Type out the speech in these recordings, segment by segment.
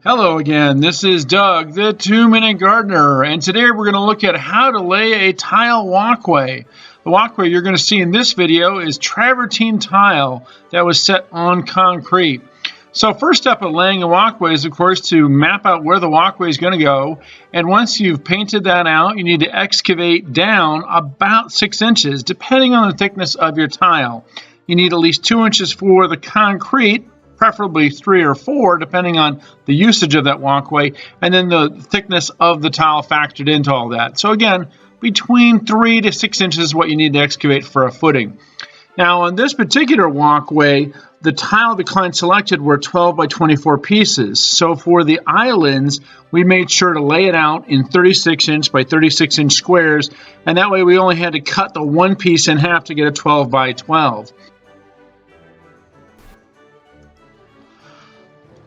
Hello again, this is Doug, the 2-Minute Gardener, and today we're going to look at how to lay a tile walkway. The walkway you're going to see in this video is travertine tile that was set on concrete. So first step of laying a walkway is, of course, to map out where the walkway is going to go, and once you've painted that out, you need to excavate down about 6 inches, depending on the thickness of your tile. You need at least 2 inches for the concrete, preferably 3 or 4, depending on the usage of that walkway, and then the thickness of the tile factored into all that. So again, between 3 to 6 inches is what you need to excavate for a footing. Now on this particular walkway, the tile the client selected were 12 by 24 pieces. So for the islands, we made sure to lay it out in 36 inch by 36 inch squares, and that way we only had to cut the one piece in half to get a 12 by 12.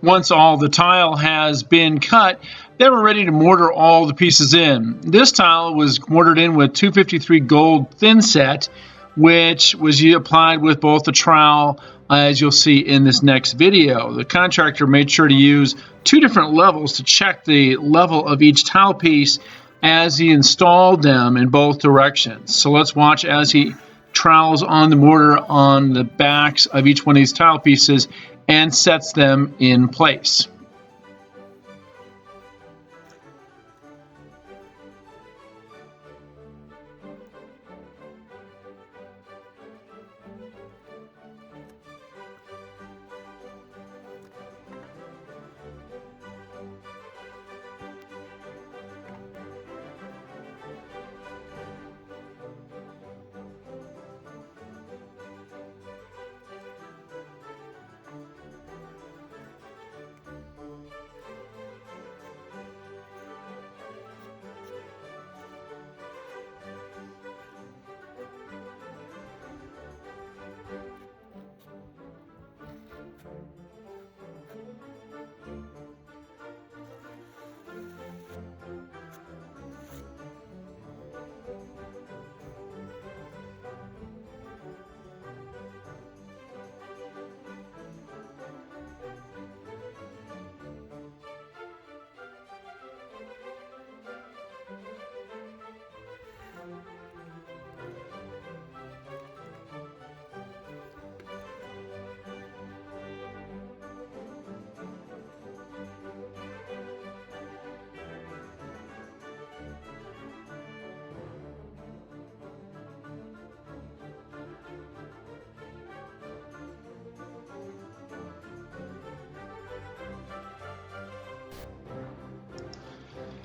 Once all the tile has been cut, then we're ready to mortar all the pieces in. This tile was mortared in with 253 gold thin set, which was applied with both the trowel, as you'll see in this next video. The contractor made sure to use 2 different levels to check the level of each tile piece as he installed them in both directions. So let's watch as he trowels on the mortar on the backs of each one of these tile pieces and sets them in place.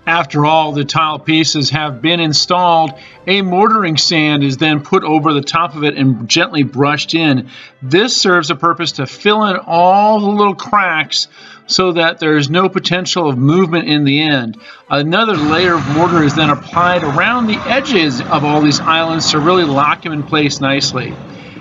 After all the tile pieces have been installed, a mortaring sand is then put over the top of it and gently brushed in. This serves a purpose to fill in all the little cracks so that there's no potential of movement in the end. Another layer of mortar is then applied around the edges of all these islands to really lock them in place nicely.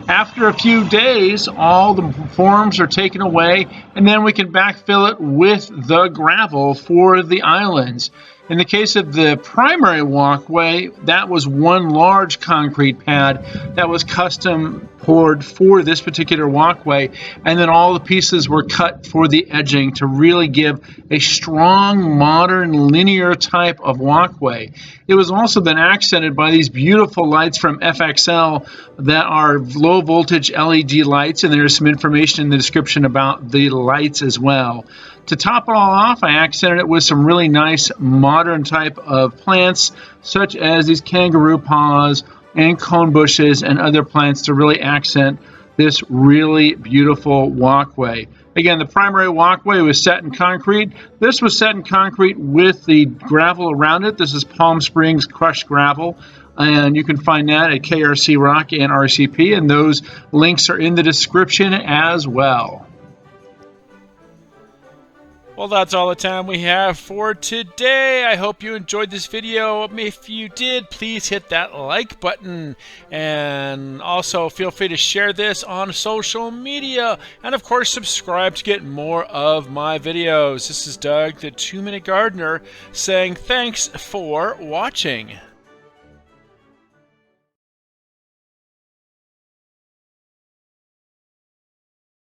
After a few days, all the forms are taken away, and then we can backfill it with the gravel for the islands. In the case of the primary walkway, that was one large concrete pad that was custom poured for this particular walkway, and then all the pieces were cut for the edging to really give a strong, modern, linear type of walkway. It was also then accented by these beautiful lights from FXL that are low voltage LED lights, and there's some information in the description about the lights as well. To top it all off, I accented it with some really nice modern type of plants, such as these kangaroo paws and cone bushes and other plants to really accent this really beautiful walkway. Again, the primary walkway was set in concrete. This was set in concrete with the gravel around it. This is Palm Springs crushed gravel, and you can find that at KRC Rock and RCP, and those links are in the description as well. Well, that's all the time we have for today. I hope you enjoyed this video. If you did, please hit that like button. And also feel free to share this on social media. And of course, subscribe to get more of my videos. This is Doug, the 2-Minute Gardener, saying thanks for watching.